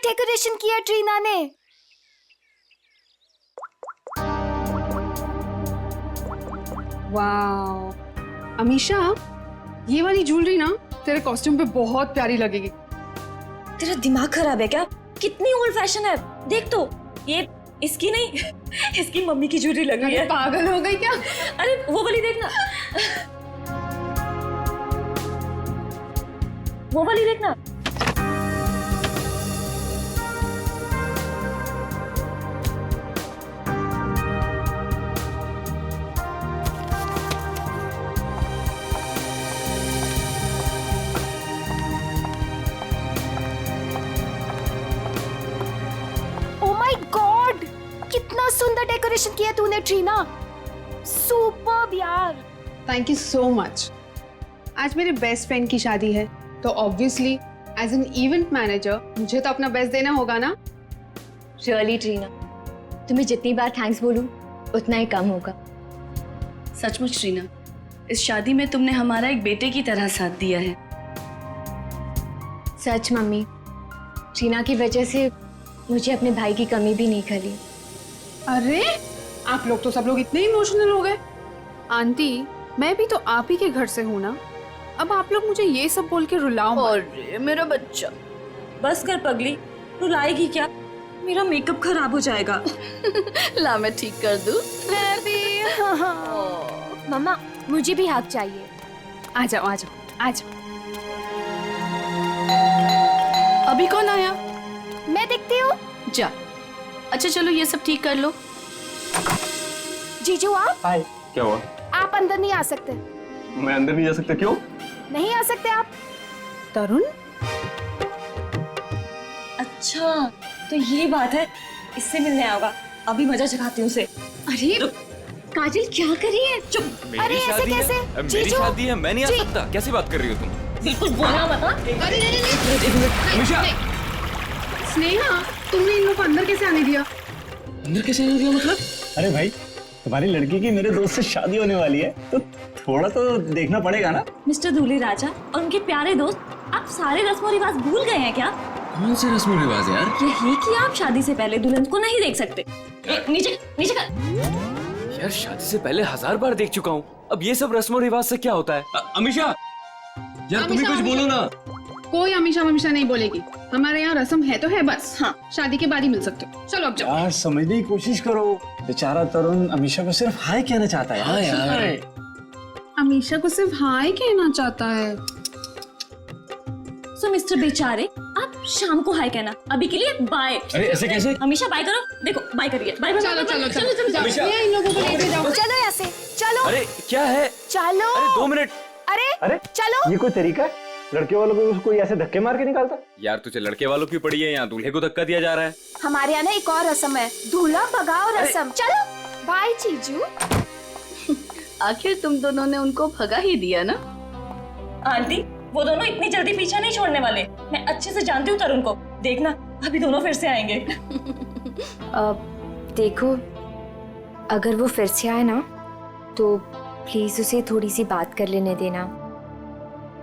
Decoration किया Trina ने। Wow Amisha, ये वाली ज्वेलरी ना तेरे कॉस्ट्यूम पे बहुत प्यारी लगेगी। तेरा दिमाग खराब है क्या? कितनी ओल्ड फैशन है, देख तो। ये इसकी नहीं इसकी मम्मी की ज्वेलरी लग रही है। पागल हो गई क्या? अरे वो वाली देखना, वो वाली देखना। ओ माय गॉड, कितना सुंदर डेकोरेशन किया तूने ट्रीना, सुपर्ब यार। Thank you so much. आज मेरे बेस्ट फ्रेंड की शादी है तो obviously as an event manager मुझे तो अपना बेस्ट देना होगा ना। रियली ट्रीना, तुम्हें जितनी बार थैंक्स बोलूं उतना ही कम होगा। सचमुच ट्रीना, इस शादी में तुमने हमारा एक बेटे की तरह साथ दिया है। सच मम्मी, ट्रीना की वजह से मुझे अपने भाई की कमी भी नहीं खली। अरे आप लोग तो सब लोग इतने इमोशनल हो गए। आंटी, मैं भी तो आप ही के घर से हूँ ना, अब आप लोग मुझे ये सब बोल के रुलाओ मत। अरे मेरा बच्चा, बस कर पगली, तू लाएगी क्या? मेरा मेकअप खराब हो जाएगा। ला मैं ठीक कर दूं। मैं भी। मम्मा मुझे भी हक चाहिए। आ जाओ आ जाओ आ जाओ। अभी कौन आया? मैं देखती हूँ। जा। अच्छा चलो ये सब ठीक कर लो। जीजू आप हाय, क्या हुआ? आप अंदर नहीं आ सकते। मैं अंदर नहीं जा सकता, क्यों? नहीं आ सकते आप। तरुण, अच्छा तो ये बात है, इससे मिलने आऊंगा। अभी मजा चखाती हूँ उसे। अरे काजल क्या कर रही है? चुप। अरे ऐसे कैसे? मेरी जीजू शादी है, मैं नहीं आ सकता। कैसी बात कर रही हो तुम? बिल्कुल बोलना मत। अमीशा, स्नेहा, तुमने इन लोग को अंदर कैसे आने दिया? अंदर कैसे आ गया मतलब? अरे भाई, तुम्हारी लड़की की मेरे दोस्त से शादी होने वाली है तो थोड़ा तो देखना पड़ेगा ना। मिस्टर दूल्हे राजा और उनके प्यारे दोस्त, आप सारे रस्म और रिवाज भूल गए हैं क्या? कौन से रस्म रिवाज है यार? यही कि आप शादी से पहले दुल्हन को नहीं देख सकते। नीचे नीचे कर। यार शादी से पहले 1000 बार देख चुका हूँ, अब ये सब रस्म रिवाज से क्या होता है? अमीशा, यार तुम ही कुछ बोलो ना। कोई अमीशा ममीशा नहीं बोलेगी। हमारे यहाँ रस्म है तो है बस। हाँ, शादी के बाद ही मिल सकते हो। चलो अब जाओ। यार समझने की कोशिश करो, बेचारा तरुण अमीशा को सिर्फ हाय कहना चाहता है। हाँ यार, अमीशा को सिर्फ हाय कहना चाहता है। सो मिस्टर बेचारे, आप शाम को हाय कहना, अभी के लिए बाय। अरे ऐसे कैसे? हमेशा बाय करो। देखो बाय करिए। Bye bye. चलो चलो चलो चलो अमीशा। ये इन लोगों को लेके जाओ। चलो यहाँ से, चलो। अरे क्या है? चलो। अरे 2 मिनट। अरे अरे चलो। ये कोई तरीका है? लड़के वालों को कोई ऐसे धक्के मार के निकालता? यार तुझे लड़के वालों की पड़ी है, यहाँ दूल्हे को धक्का दिया जा रहा है। हमारे यहाँ ना एक और रस्म है, दूल्हा भगाओ रस्म। चलो बाय जीजू। आखिर तुम दोनों ने उनको भगा ही दिया ना। आंटी, वो दोनों इतनी जल्दी पीछा नहीं छोड़ने वाले। मैं अच्छे से जानती हूँ तरुण को, देखना अभी दोनों फिर से आएंगे। देखो, अगर वो फिर से आए ना तो प्लीज उसे थोड़ी सी बात कर लेने देना।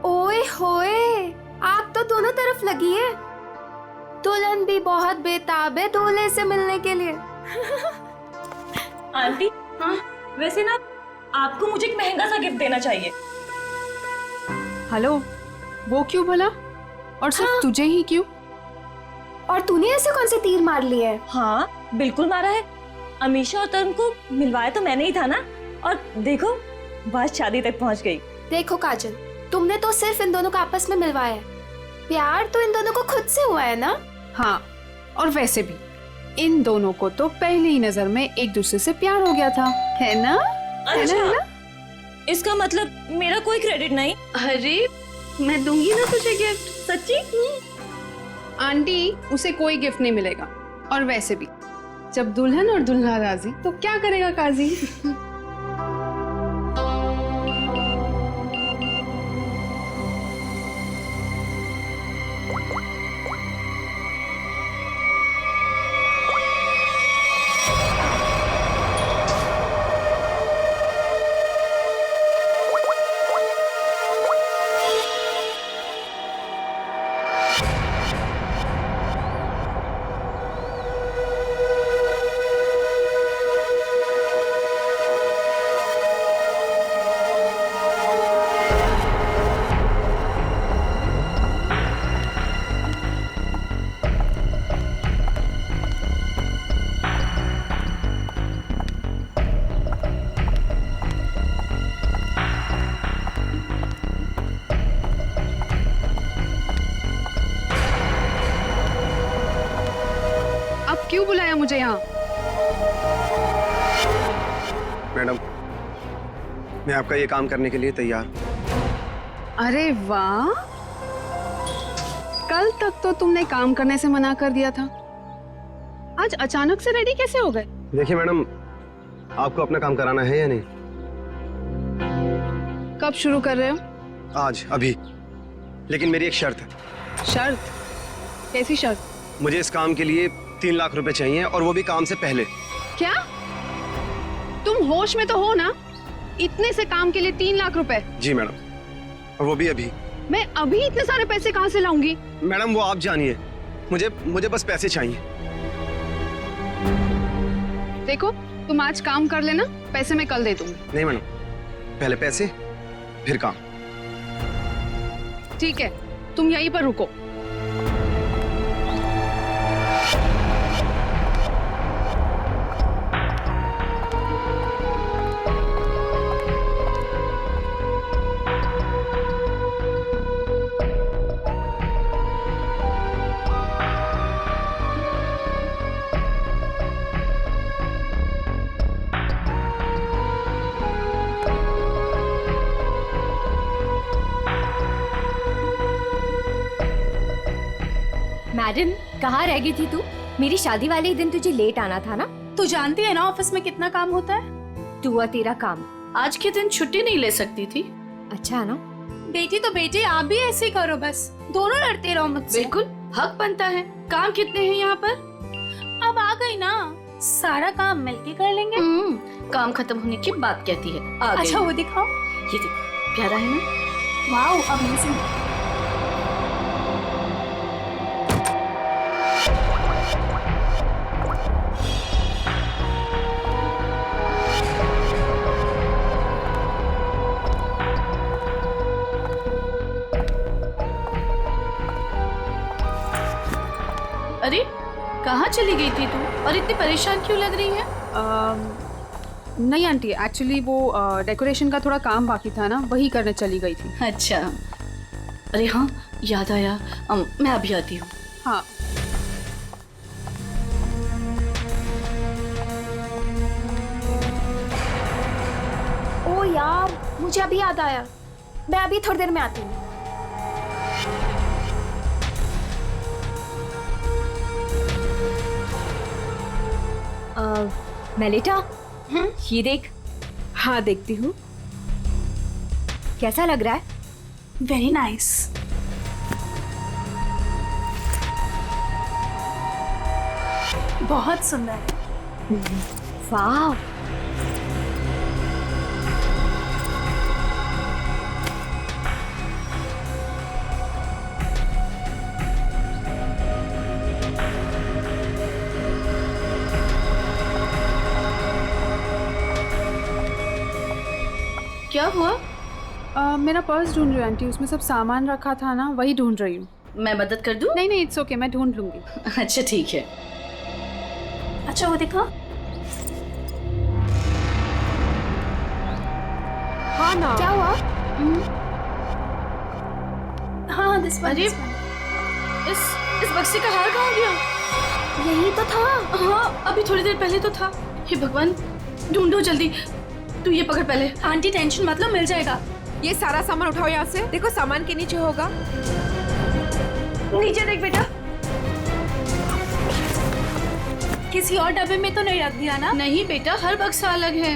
ओए होए, आप तो दोनों तरफ लगी है। दुल्हन भी बहुत बेताब है दूल्हे से मिलने के लिए। आंटी, हाँ वैसे ना आपको मुझे एक महंगा सा गिफ्ट देना चाहिए। हेलो, वो क्यों भला? और सिर्फ तुझे ही क्यों? और तूने ऐसे कौन से तीर मार लिए है? हाँ बिल्कुल मारा है। अमीशा और तरुण को मिलवाया तो मैंने ही था ना, और देखो बात शादी तक पहुंच गई। देखो काजल, तुमने तो सिर्फ इन दोनों को आपस में मिलवाया है, प्यार तो इन दोनों को खुद से हुआ है ना। हाँ, और वैसे भी इन दोनों को तो पहली ही नजर में एक दूसरे से प्यार हो गया था, है ना? अच्छा, इसका मतलब मेरा कोई क्रेडिट नहीं? अरे मैं दूंगी ना तुझे गिफ्ट। सच्ची? आंटी, उसे कोई गिफ्ट नहीं मिलेगा। और वैसे भी जब दुल्हन और दुल्हा राजी तो क्या करेगा काजी? मुझे यहाँ। मैडम, मैं आपका ये काम करने के लिए तैयार। अरे वाह, कल तक तो तुमने काम करने से मना कर दिया था, आज अचानक से रेडी कैसे हो गए? देखिए मैडम, आपको अपना काम कराना है या नहीं? कब शुरू कर रहे हो? आज, अभी। लेकिन मेरी एक शर्त है। शर्त? कैसी शर्त? मुझे इस काम के लिए 3 लाख रुपए चाहिए, और वो भी काम से पहले। क्या तुम होश में तो हो ना? इतने से काम के लिए 3 लाख रुपए? जी मैडम, और वो भी अभी। मैं अभी इतने सारे पैसे कहाँ से लाऊंगी? मैडम वो आप जानिए, मुझे बस पैसे चाहिए। देखो, तुम आज काम कर लेना, पैसे मैं कल दे दूंगी। नहीं मैडम, पहले पैसे फिर काम। ठीक है, तुम यहीं पर रुको। मैडम, कहाँ रह गई थी तू? मेरी शादी वाले ही दिन तुझे लेट आना था ना? तू जानती है ना ऑफिस में कितना काम होता है। तू और तेरा काम। आज के दिन छुट्टी नहीं ले सकती थी। अच्छा है ना? बेटी तो बेटी, आप भी ऐसे ही करो, बस दोनों लड़ते रहो मुझसे। बिल्कुल हक बनता है। काम कितने हैं यहाँ पर? अब आ गई ना, सारा काम मिलके कर लेंगे। काम खत्म होने की बात कहती है। आ गई। अच्छा वो दिखाओ। ये देख, प्यारा है ना? वाह, अमेजिंग। अरे कहाँ चली गई थी तू, और इतनी परेशान क्यों लग रही है? नहीं आंटी, एक्चुअली वो डेकोरेशन का थोड़ा काम बाकी था ना, वही करने चली गई थी। अच्छा, अरे हाँ याद आया, मैं अभी आती हूँ। हाँ। ओ यार, मुझे अभी याद आया, मैं अभी थोड़ी देर में आती हूँ। मेलिटा, ये देख। हाँ देखती हूँ। कैसा लग रहा है? Very nice. बहुत सुंदर है। वाह, क्या हुआ? मेरा पर्स ढूंढ रही हूँ आंटी, उसमें सब सामान रखा था ना, वही ढूंढ रही हूँ। मैं मदद कर दूँ? नहीं नहीं, इट्स ओके, मैं ढूंढ लूंगी। अच्छा ठीक है। अच्छा वो दिखाओ। हाँ ना, क्या हुआ? हाँ दिस वन। अरे इस बक्से का हार कहाँ गया? यही तो था। हाँ अभी थोड़ी देर पहले तो था। हे भगवान, ढूंढो जल्दी। तू ये पकड़ पहले। आंटी टेंशन मत लो, मिल जाएगा। ये सारा सामान उठाओ यहाँ से। देखो सामान के नीचे होगा। नीचे देख बेटा। किसी और डब्बे में तो नहीं रख दिया ना? नहीं बेटा, हर बक्सा अलग है।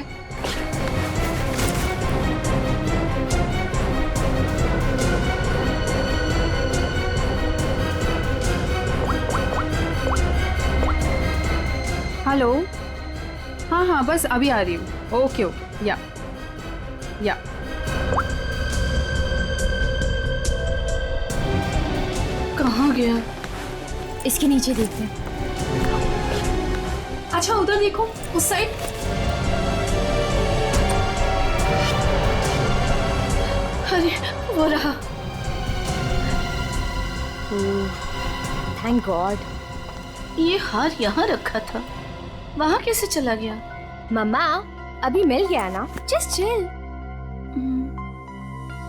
हेलो, हाँ हाँ बस अभी आ रही हूँ। ओके ओके, या कहाँ गया? इसके नीचे देखते हैं। अच्छा उधर देखो, उस साइड। अरे वो रहा। Thank God. ये हार यहाँ रखा था, वहाँ कैसे चला गया? मम्मा, अभी मिल गया ना, जस्ट चिल।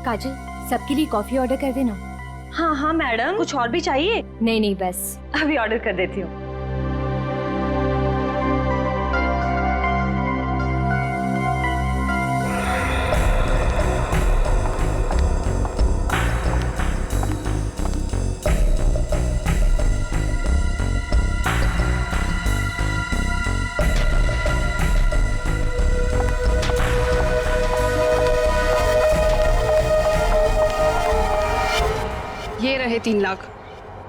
काजल, सबके लिए कॉफी ऑर्डर कर देना। हाँ हाँ मैडम, कुछ और भी चाहिए? नहीं नहीं, बस अभी ऑर्डर कर देती हूँ। ये रहे 3 लाख।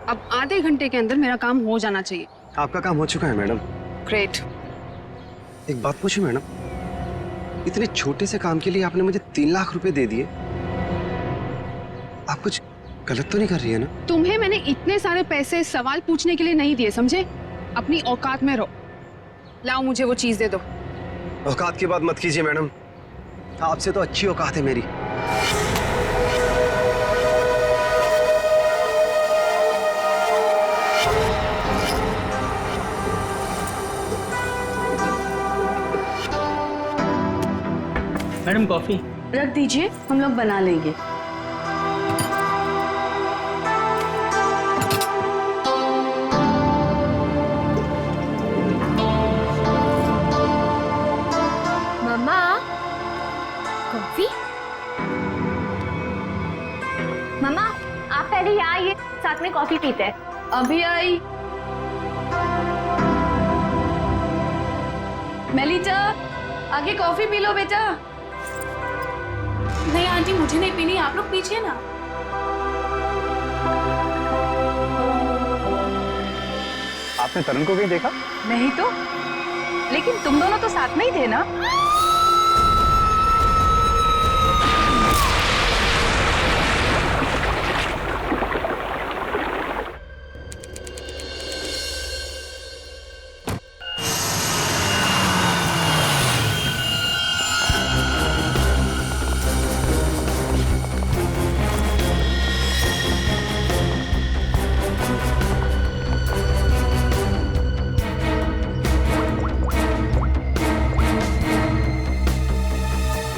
अब आधे घंटे के अंदर मेरा काम हो जाना चाहिए। आपका काम हो चुका है मैडम। ग्रेट। एक बात पूछूं मैडम, इतने छोटे से काम के लिए आपने मुझे 3 लाख रुपए दे दिए। आप कुछ गलत तो नहीं कर रही है ना? तुम्हें मैंने इतने सारे पैसे सवाल पूछने के लिए नहीं दिए, समझे? अपनी औकात में रहो। लाओ मुझे वो चीज दे दो। औकात की बात मत कीजिए मैडम, आपसे तो अच्छी औकात है मेरी। Madam coffee. रख दीजिए, हम लोग बना लेंगे। मम्मा कॉफी। मम्मा आप पहले यहाँ आइए, साथ में कॉफी पीते हैं। अभी आई। मेलिटा, आगे कॉफी पी लो बेटा। नहीं आंटी, मुझे नहीं पीनी, आप लोग पीजिए ना। आपने तरुण को कहीं देखा? नहीं तो, लेकिन तुम दोनों तो साथ में ही थे ना?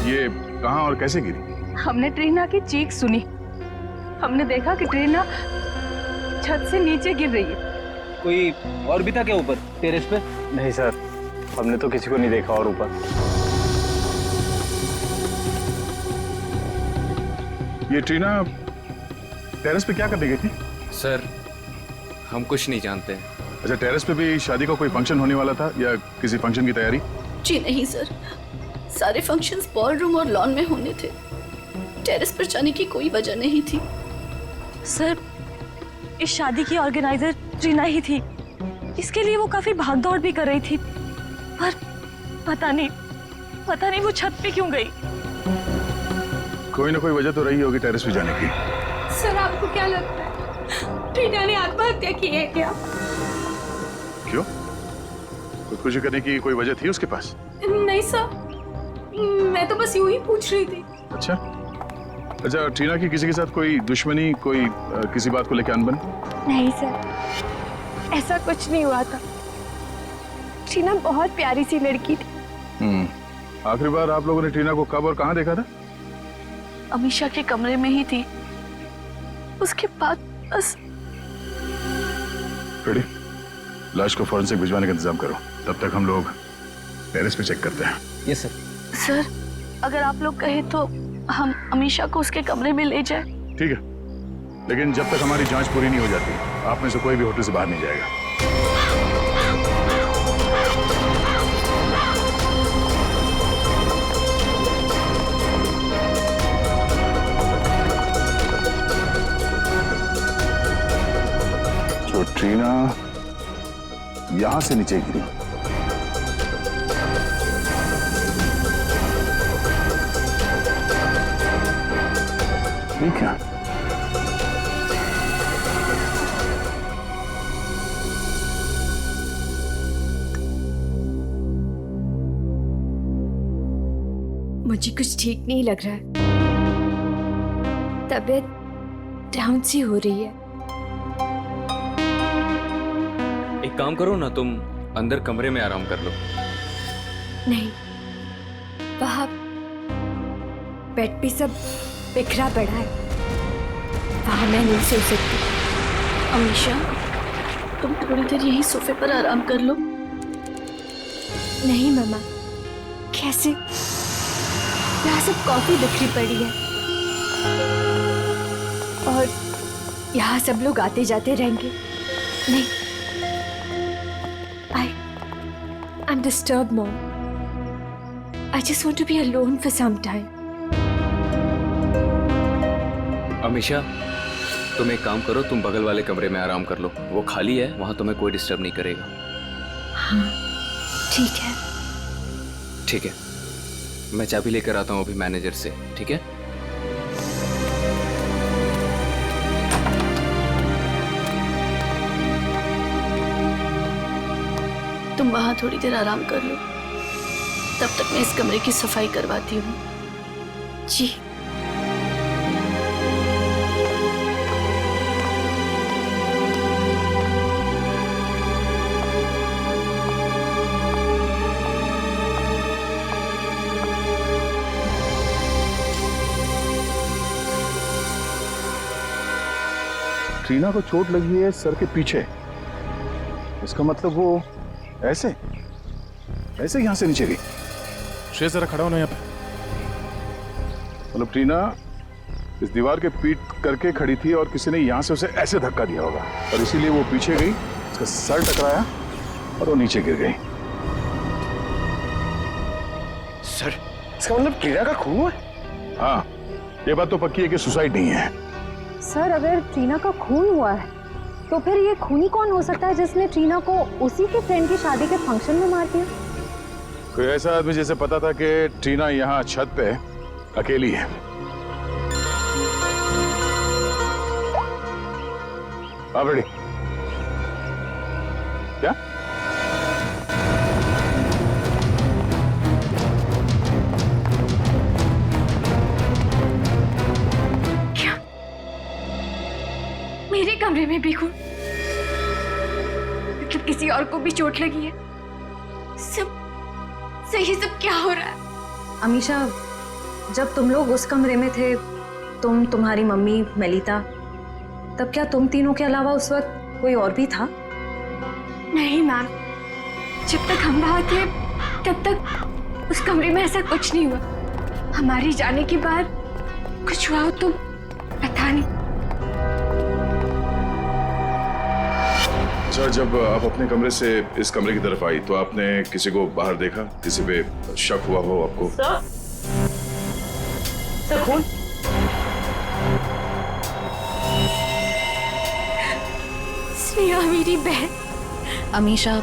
ये कहाँ और कैसे गिरी? हमने ट्रीना की चीख सुनी। हमने देखा कि ट्रीना छत से नीचे गिर रही है। कोई और भी था क्या ऊपर टेरेस पे? नहीं सर, हमने तो किसी को नहीं देखा और ऊपर। ये ट्रीना टेरेस पे क्या करने गई थी? सर हम कुछ नहीं जानते। अच्छा, टेरेस पे भी शादी का कोई फंक्शन होने वाला था या किसी फंक्शन की तैयारी? जी नहीं सर, सारे फंक्शंस बॉलरूम और लॉन में होने थे। टेरेस पर जाने की कोई वजह नहीं थी। सर, इस शादी की ऑर्गेनाइजर ट्रीना ही थी। इसके लिए वो काफी भागदौड़ भी कर रही थी, पर पता नहीं वो छत पे क्यों गई। कोई ना कोई वजह तो रही होगी टेरेस पे जाने की। सर आपको क्या लगता है ट्रीना ने आत्महत्या की है क्या? क्यों? खुदकुशी करने की कोई वजह थी उसके पास? नहीं सर, मैं तो बस यूं ही पूछ रही थी। अच्छा, ट्रीना की किसी के साथ कोई दुश्मनी, कोई किसी बात को लेकर अनबन? नहीं सर, ऐसा कुछ नहीं हुआ था। ट्रीना बहुत प्यारी सी लड़की थी। आखिरी बार आप लोगों ने ट्रीना को कब और कहाँ देखा था? अमीशा के कमरे में ही थी। उसके बाद बस। रेडी, लाश को फॉरेंसिक भिजवाने का इंतजाम करो। तब तक हम लोग टेरेस पे चेक करते हैं। Yes sir. सर अगर आप लोग कहें तो हम अमीशा को उसके कमरे में ले जाएं। ठीक है, लेकिन जब तक हमारी जांच पूरी नहीं हो जाती, आप में से कोई भी होटल से बाहर नहीं जाएगा। तो ट्रीना यहां से नीचे गिरी। ठीक है, मुझे कुछ ठीक नहीं लग रहा है। तबीयत डाउन सी हो रही है। एक काम करो ना, तुम अंदर कमरे में आराम कर लो। नहीं, वहाँ बेड पे सब बिखरा पड़ा है, वहाँ मैं नहीं सो सकती। अमीशा, तुम थोड़ी देर यही सोफे पर आराम कर लो। नहीं मम्मा, कैसे? यहाँ सब कॉफी बिखरी पड़ी है और यहाँ सब लोग आते जाते रहेंगे। नहीं, I'm disturbed, Mom. I just want to be alone for some time. Amisha, तुम एक काम करो, तुम बगल वाले कमरे में आराम कर लो, वो खाली है, वहां तुम्हें कोई डिस्टर्ब नहीं करेगा। हाँ ठीक है। ठीक है, मैं चाबी लेकर आता हूँ अभी मैनेजर से, ठीक है? तुम वहां थोड़ी देर आराम कर लो, तब तक मैं इस कमरे की सफाई करवाती हूँ। जी। ट्रीना को चोट लगी है सर के पीछे, इसका मतलब वो ऐसे ऐसे यहां से नीचे गई। श्रेय जरा खड़ा होना यहाँ पे। मतलब ट्रीना इस दीवार के पीट करके खड़ी थी और किसी ने यहां से उसे ऐसे धक्का दिया होगा और इसीलिए वो पीछे गई, उसका सर टकराया और वो नीचे गिर गई। सर इसका मतलब ट्रीना का खून हुआ है? हाँ, ये बात तो पक्की है कि सुसाइड नहीं है। सर अगर ट्रीना का खून हुआ है तो फिर ये खूनी कौन हो सकता है जिसने ट्रीना को उसी के फ्रेंड की शादी के फंक्शन में मार दिया? कोई ऐसा आदमी जैसे पता था कि ट्रीना यहाँ छत पे अकेली है। आप रेडी? क्या? मेरे कमरे में भी खून, मतलब किसी और को भी चोट लगी है। सब सही, सब क्या हो रहा है? अमीशा, जब तुम लोग उस कमरे में थे, तुम, तुम्हारी मम्मी, मेलिता, तब क्या तुम तीनों के अलावा उस वक्त कोई और भी था? नहीं मैम, जब तक हम वहां थे तब तक उस कमरे में ऐसा कुछ नहीं हुआ। हमारे जाने के बाद कुछ हुआ तो पता नहीं। सर, जब आप अपने कमरे से इस कमरे की तरफ आई तो आपने किसी को बाहर देखा? किसी पे शक हुआ हो आपको? सर खून? स्नेहा मेरी बहन। अमीशा,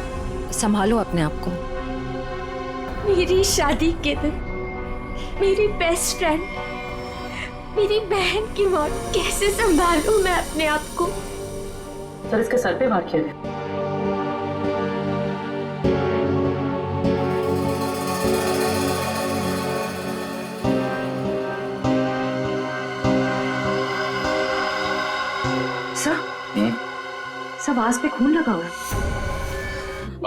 संभालो अपने आप को। मेरी शादी के दिन मेरी बेस्ट फ्रेंड, मेरी बहन की मौत, कैसे संभालूं मैं अपने आप को? सर इसके सर पे मार किया है। सब आस पे खून लगा हुआ है।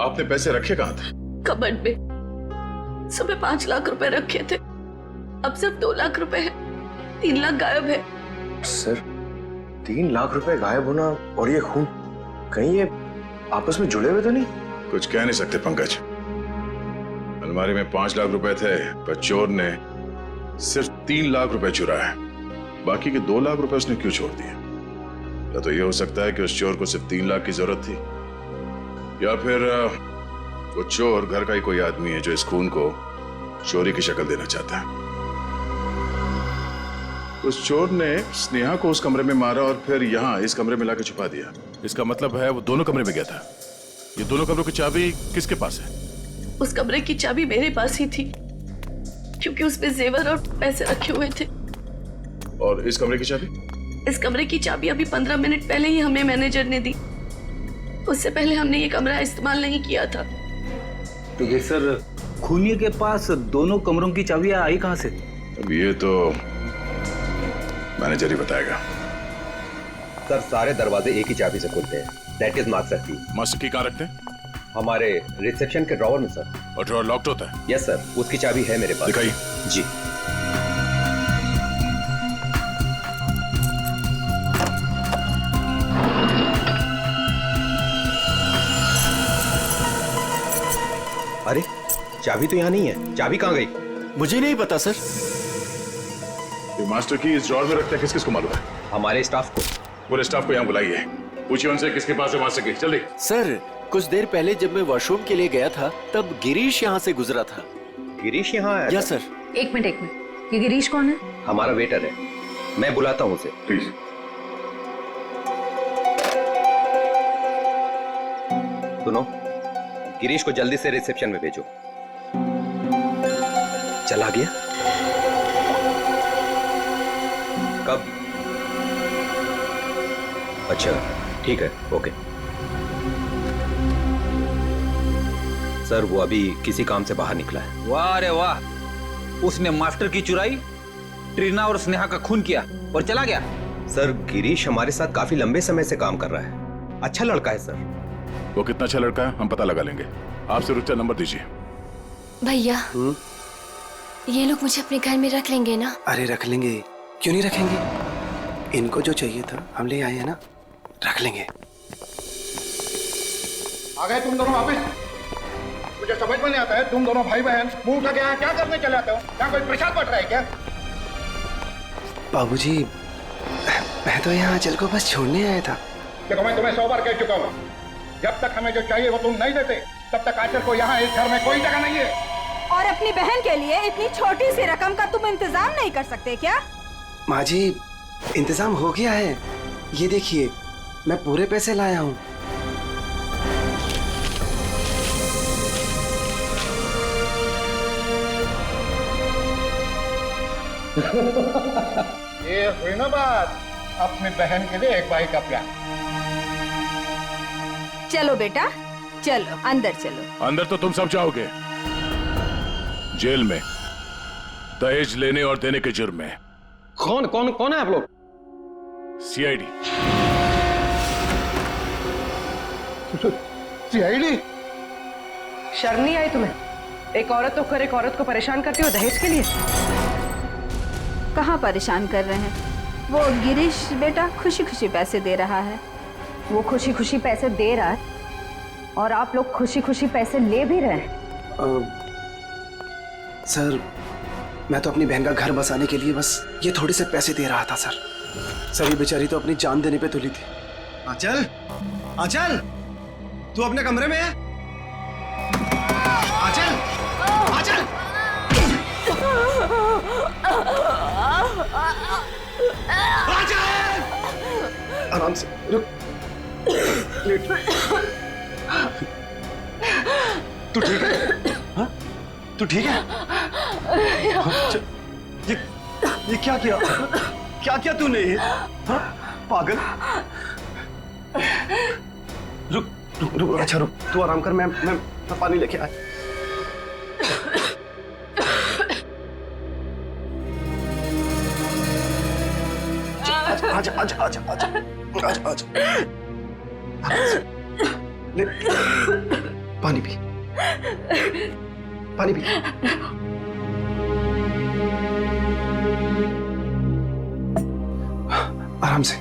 आपने पैसे रखे कहाँ थे? कबर्ड में। सुबह 5 लाख रुपए रखे थे, अब सिर्फ 2 लाख रुपए है। 3 लाख गायब है। सर 3 लाख रुपए गायब होना और ये खून, कहीं ये आपस में जुड़े हुए तो नहीं? कुछ कह नहीं सकते पंकज। अलमारी में 5 लाख रुपए थे, पर चोर ने सिर्फ 3 लाख रुपए चुराए। बाकी के 2 लाख रुपए उसने क्यों छोड़ दिए? या तो ये हो सकता है कि उस चोर को सिर्फ 3 लाख की जरूरत थी, या फिर वो चोर घर का ही कोई आदमी है जो इस खून को चोरी की शक्ल देना चाहता है। उस चोर ने स्नेहा को उस कमरे में मारा और फिर यहाँ इस कमरे में लाके छुपा दिया। इसका मतलब है वो दोनों कमरे में गया था। ये दोनों कमरों की चाबी किसके पास है? उस कमरे की चाबी मेरे पास ही थी, क्योंकि उसमें जेवर और पैसे रखे हुए थे। और इस कमरे की चाबी? इस कमरे की चाबी अभी 15 मिनट पहले ही हमें मैनेजर ने दी। उससे पहले हमने ये कमरा इस्तेमाल नहीं किया था। तो ये सर, खूनी के पास दोनों कमरों की चाबियां आई कहां से? अब ये तो मैनेजर ही बताएगा। सर सारे दरवाजे एक ही चाबी से खुलते हैं, दैट इज मास्टर की। मास्टर की कहाँ रखते हैं? हमारे रिसेप्शन के ड्रॉवर में सर। और ड्रॉवर लॉक्ड होता है? यस सर, उसकी चाबी है मेरे पास। दिखाइए। जी। अरे चाबी तो यहाँ नहीं है, चाबी कहाँ गई? मुझे नहीं पता सर। ये मास्टर की इस ड्रॉवर में रखते हैं, किस किस को मालूम है? हमारे स्टाफ को। पूरे स्टाफ को यहाँ बुलाइए, पूछिए उनसे किसके पास है मास्टर की। जल्दी। सर कुछ देर पहले जब मैं वॉशरूम के लिए गया था तब गिरीश यहाँ से गुजरा था। गिरीश यहाँ आया? Yes sir. एक मिनट, ये गिरीश कौन है? हमारा वेटर है, मैं बुलाता हूँ उसे। प्लीज। सुनो, गिरीश को जल्दी से रिसेप्शन में भेजो। चला गया? कब? अच्छा, ठीक है, ओके। सर, वो अभी किसी काम से बाहर निकला है। वाह रे वाह, उसने मास्टर की चुराई, ट्रीना और स्नेहा का खून किया और चला गया। सर, गिरीश हमारे साथ काफी लंबे समय से काम कर रहा है। अच्छा लड़का है सर। वो कितना अच्छा लड़का है हम पता लगा लेंगे। आप सिर्फ नंबर दीजिए। भैया, ये लोग मुझे अपने घर में रख लेंगे ना? अरे रख लेंगे, क्यों नहीं रखेंगे? इनको जो चाहिए था हम ले आए हैं ना, रख लेंगे। आ गए तुम दोनों वापस? मुझे समझ में नहीं आता है, तुम दोनों भाई बहन मुंह उठा के यहाँ क्या करने चले आते हो? यहाँ कोई प्रसाद बट रहा है क्या? बाबूजी, मैं तो यहाँ आंचल को बस छोड़ने आया था। देखो, मैं तुम्हें 100 बार कह चुका हूँ, जब तक हमें जो चाहिए वो तुम नहीं देते, तब तक आंचल को यहाँ इस घर में कोई जगह नहीं है। और अपनी बहन के लिए इतनी छोटी सी रकम का तुम इंतजाम नहीं कर सकते क्या? माँ जी, इंतजाम हो गया है। ये देखिए, मैं पूरे पैसे लाया हूँ। ये हुई ना बात, अपनी बहन के लिए एक भाई का प्यार। चलो बेटा, चलो अंदर चलो। अंदर तो तुम सब जाओगे, जेल में दहेज लेने और देने के जुर्म में। कौन कौन कौन है आप लोग? सीआईडी। सीआईडी? शर्म नहीं आई तुम्हें? एक औरत होकर एक औरत को परेशान करती हो दहेज के लिए? कहाँ परेशान कर रहे हैं? वो गिरीश बेटा खुशी खुशी पैसे दे रहा है। वो खुशी खुशी पैसे दे रहा है और आप लोग खुशी खुशी पैसे ले भी रहे हैं। सर, मैं तो अपनी बहन का घर बसाने के लिए बस ये थोड़े से पैसे दे रहा था सर। सर, ये बेचारी तो अपनी जान देने पे तुली थी। आंचल, आंचल, तू अपने कमरे में है? आंचल, आंचल! आराम से, रुक, लेट। तू ठीक है? हाँ? तू ठीक है? ये क्या किया? क्या किया तूने? हाँ? पागल! रुक, रुक, रुक, अच्छा रुक, तू आराम कर, मैं पानी लेके आया। आजा आजा आजा आजा आजा आजा, ले पानी पी, पानी पी। आराम से।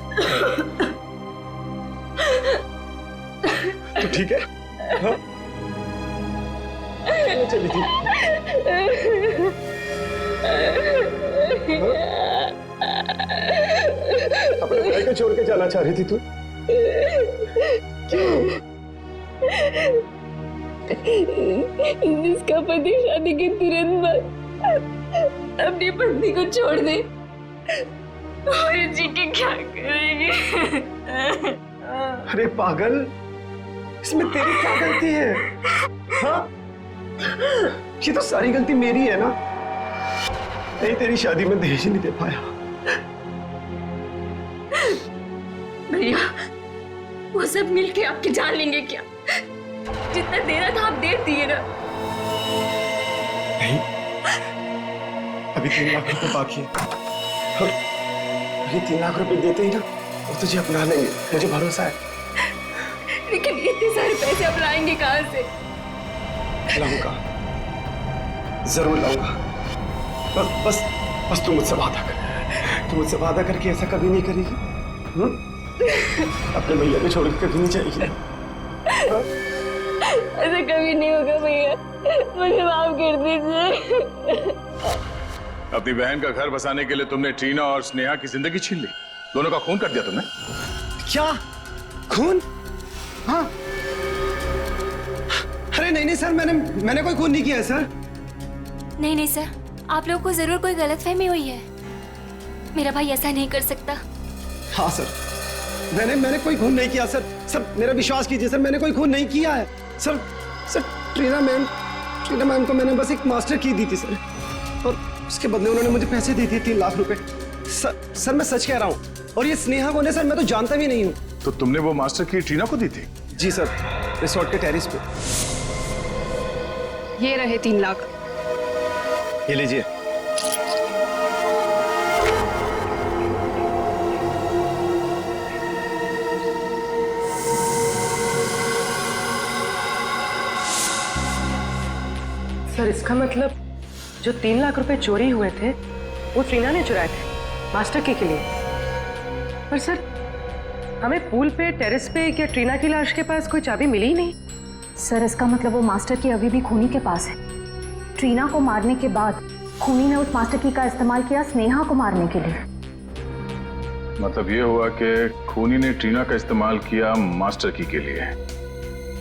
तू ठीक है? हाँ? चली थी? अपने भाई को छोड़ के जाना चाह रही थी तू? क्यों? जिसका पति शादी के तुरंत बाद अपनी पत्नी को छोड़ दे और जी के क्या करेगी? अरे पागल, इसमें तेरी क्या गलती है? हाँ? ये तो सारी गलती मेरी है ना। नहीं, तेरी शादी में दहेज नहीं दे पाया। भैया, वो सब मिलके आपकी जान लेंगे क्या? जितना देना था आप दे दिए ना। नहीं, अभी 3 लाख रुपए बाकी है। अभी 3 लाख रुपए देते ही ना, वो तुझे अपना लेंगे, मुझे भरोसा है। लेकिन इतने सारे पैसे आप लाएंगे कहाँ से? लाऊंगा, जरूर लाऊंगा। बस बस बस तू मुझसे वादा कर, तू मुझसे वादा करके ऐसा कभी नहीं करेगी। अपने भैया को छोड़ के कभी नहीं जाएगी। ऐसा कभी नहीं होगा भैया, मुझे माफ कर दीजिए। अपनी बहन का घर बसाने के लिए तुमने ट्रीना और स्नेहा की जिंदगी छीन ली। दोनों का खून कर दिया तुमने। क्या खून? हाँ? अरे नहीं नहीं सर, मैंने कोई खून नहीं किया है सर। नहीं नहीं सर, आप लोगों को जरूर कोई गलतफहमी हुई है। मेरा भाई ऐसा नहीं कर सकता। हाँ सर, मैंने कोई खून नहीं किया सर। सर मेरा विश्वास कीजिए सर, मैंने कोई खून नहीं किया है सर। सर ट्रीना मैम को मैंने बस एक मास्टर की दी थी सर, और उसके बदले उन्होंने मुझे पैसे दे दिए 3 लाख रुपए। सर मैं सच कह रहा हूँ, और ये स्नेहा कौन है सर, मैं तो जानता भी नहीं हूँ। तो तुमने वो मास्टर की ट्रीना को दी थी? जी सर, रिसोर्ट के टेरेस पे। ये रहे 3 लाख। ये लीजिए। सर इसका मतलब जो 3 लाख रुपए चोरी हुए थे वो ट्रीना ने चुराए थे मास्टर की के लिए। पर सर हमें पूल पे, टेरेस पे या ट्रीना की लाश के पास कोई चाबी मिली ही नहीं। सर इसका मतलब वो मास्टर की अभी भी खूनी के पास है। ट्रीना को मारने के बाद खूनी ने उस मास्टर की का इस्तेमाल किया स्नेहा को मारने के लिए। मतलब ये हुआ कि खूनी ने ट्रीना का इस्तेमाल किया मास्टर की के लिए,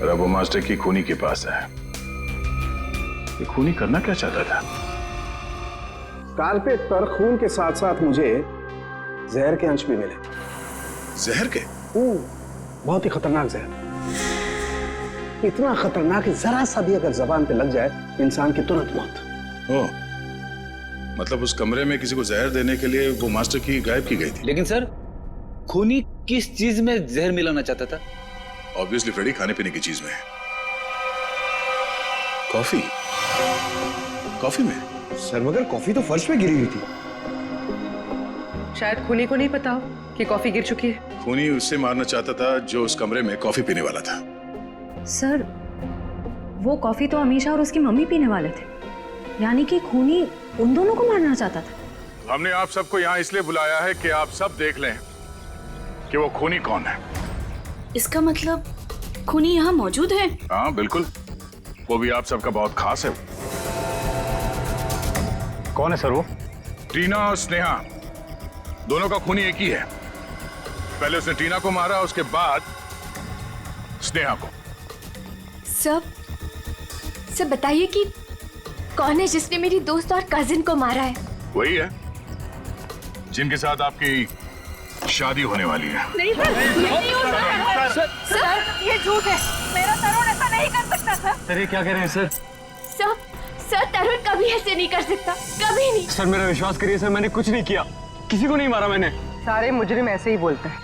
और अब वो मास्टर की खूनी के पास है। ये खूनी करना क्या चाहता था? कारपेट पर खून के साथ साथ मुझे जहर के अंश भी मिले। जहर के? बहुत ही खतरनाक जहर। इतना खतरनाक कि जरा सा भी अगर जबान पे लग जाए इंसान की तुरंत मौत। ओह, मतलब उस कमरे में किसी को जहर देने के लिए वो मास्टर की गायब की गई थी। लेकिन सर खूनी किस चीज में जहर मिलाना चाहता था? ऑब्वियसली फ्रेडी खाने पीने की चीज में है। कॉफी में? सर मगर कॉफी तो फर्श पे गिरी हुई थी। शायद खूनी को नहीं पता हो कि कॉफी गिर चुकी है। खूनी उससे मारना चाहता था जो उस कमरे में कॉफी पीने वाला था। सर वो कॉफी तो अमीशा और उसकी मम्मी पीने वाले थे, यानी कि खूनी उन दोनों को मारना चाहता था। हमने आप सबको यहाँ इसलिए बुलाया है कि आप सब देख लें कि वो खूनी कौन है। इसका मतलब खूनी यहाँ मौजूद है? हाँ बिल्कुल, वो भी आप सबका बहुत खास है। कौन है सर वो? ट्रीना और स्नेहा दोनों का खूनी एक ही है। पहले उसने ट्रीना को मारा, उसके बाद स्नेहा को। सब बताइए कि कौन है जिसने मेरी दोस्त और कजिन को मारा है? वही है जिनके साथ आपकी शादी होने वाली है। नहीं सर, नहीं हो सकता। सर ये झूठ है, मेरा तरुण ऐसा नहीं कर सकता सर। सर ये क्या कह रहे हैं सर? सर तरुण कभी ऐसे नहीं कर सकता, कभी नहीं। सर मेरा विश्वास करिए सर, मैंने कुछ नहीं किया, किसी को नहीं मारा मैंने। सारे मुजरिम ऐसे ही बोलते हैं।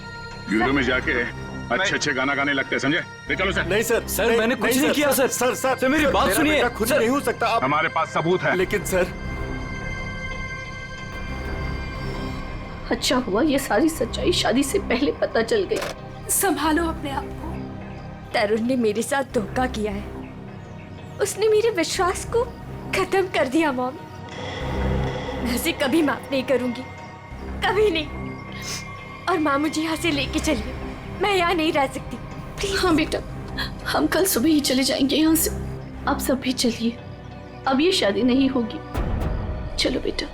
ब्यूरो में जाके अच्छे गाना गाने लगते हैं, समझे? ले चलो सर। नहीं सर, सर मैंने कुछ नहीं किया सर। सर मेरी बात सुनिए। खुद नहीं हो सकता। हमारे पास सबूत है। लेकिन सर अच्छा हुआ ये सारी सच्चाई शादी से पहले पता चल गई। संभालो अपने आप को। तरुण ने मेरे साथ धोखा किया है, उसने मेरे विश्वास को खत्म कर दिया मॉम। मैं उसे कभी माफ नहीं करूंगी, कभी नहीं। और माँ मुझे यहाँ से लेके चलिए, मैं यहाँ नहीं रह सकती। हाँ बेटा, हम कल सुबह ही चले जाएंगे यहाँ से। आप सब भी चलिए, अब ये शादी नहीं होगी। चलो बेटा।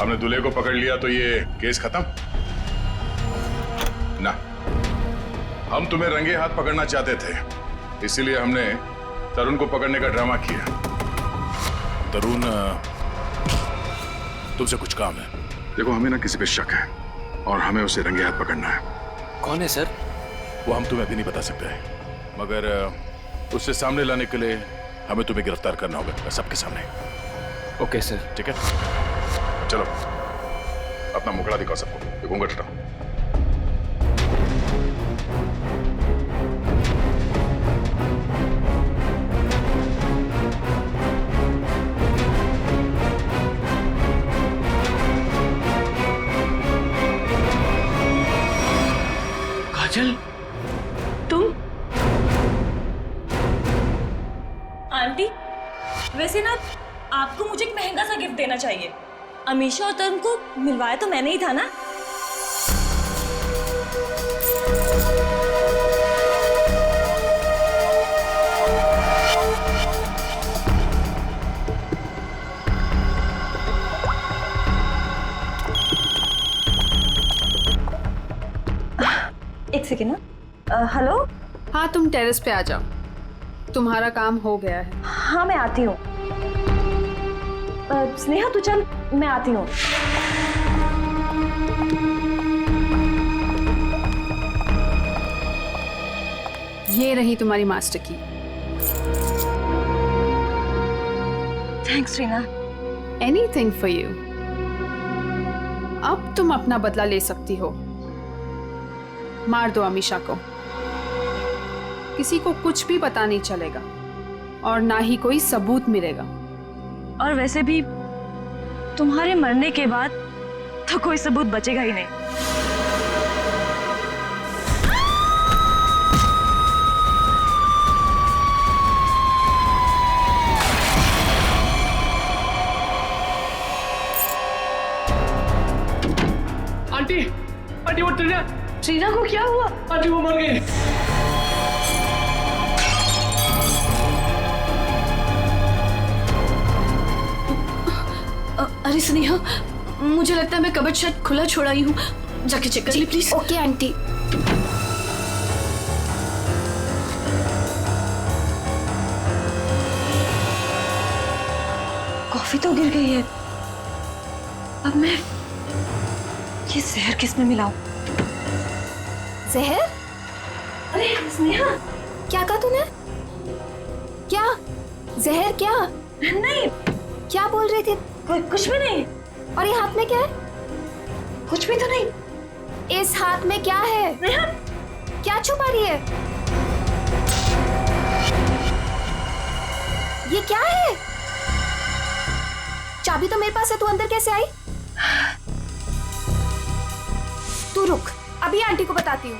हमने दूल्हे को पकड़ लिया तो ये केस खत्म ना। हम तुम्हें रंगे हाथ पकड़ना चाहते थे, इसीलिए हमने तरुण को पकड़ने का ड्रामा किया। तरुण, तुमसे कुछ काम है। देखो, हमें ना किसी पे शक है और हमें उसे रंगे हाथ पकड़ना है। कौन है सर? वो हम तुम्हें अभी नहीं बता सकते हैं, मगर उससे सामने लाने के लिए हमें तुम्हें गिरफ्तार करना होगा सबके सामने। Okay sir. ठीक है, चलो अपना मुखड़ा दिखाओ सबको। ये घूंघट हटाओ। काजल, तुम? आंटी, वैसे ना आपको मुझे एक महंगा सा गिफ्ट देना चाहिए। अमीशा और तरुण को मिलवाया तो मैंने ही था ना। एक सेकेंड ना। हेलो। हाँ, तुम टेरेस पे आ जाओ, तुम्हारा काम हो गया है। हाँ, मैं आती हूँ। स्नेहा तू चल, मैं आती हूँ। ये रही तुम्हारी मास्टर की। Thanks Reena. Anything for you. अब तुम अपना बदला ले सकती हो। मार दो अमीशा को, किसी को कुछ भी पता नहीं चलेगा और ना ही कोई सबूत मिलेगा। और वैसे भी तुम्हारे मरने के बाद तो कोई सबूत बचेगा ही नहीं। आंटी, आंटी वो ट्रीना को क्या हुआ? आंटी वो मर गई। अरे स्नेहा, मुझे लगता है मैं कबर्ड शायद खुला छोड़ा ही हूँ, जाके चेक कर ले प्लीज। Okay aunty. कॉफी तो गिर गई है, अब मैं ये जहर किस में मिलाऊं? जहर? अरे स्नेहा, क्या कहा तूने? क्या जहर? क्या? नहीं, क्या बोल रही थी? कुछ भी नहीं। और ये हाथ में क्या है? कुछ भी तो नहीं। इस हाथ में क्या है? क्या छुपा रही है? ये क्या है? चाबी तो मेरे पास है, तू अंदर कैसे आई? तू रुक, अभी आंटी को बताती हूँ।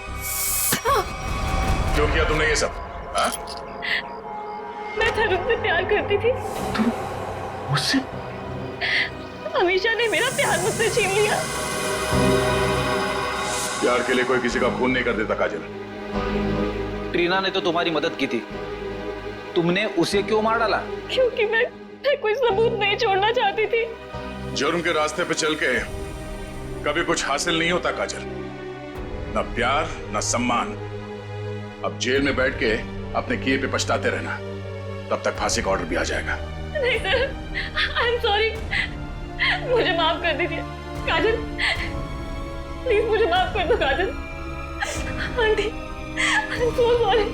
क्यों किया तुमने ये सब? हाँ? मैं तरुण से प्यार करती थी। मुझसे? अमीशा ने मेरा प्यार मुझसे छीन लिया। प्यार के लिए कोई किसी का खून नहीं कर देता काजल। ट्रीना ने तो तुम्हारी मदद की थी, तुमने उसे क्यों मार डाला? क्योंकि मैं कोई सबूत नहीं छोड़ना चाहती थी। जुर्म के रास्ते पे चल के कभी कुछ हासिल नहीं होता काजल, न प्यार न सम्मान। अब जेल में बैठ के अपने किए पे पछताते रहना, तब तक फांसी का ऑर्डर भी आ जाएगा। नहीं सर, आई एम सॉरी, मुझे माफ कर दीजिए। काजल, प्लीज मुझे माफ कर दो Kajal. Aunty, I am so sorry.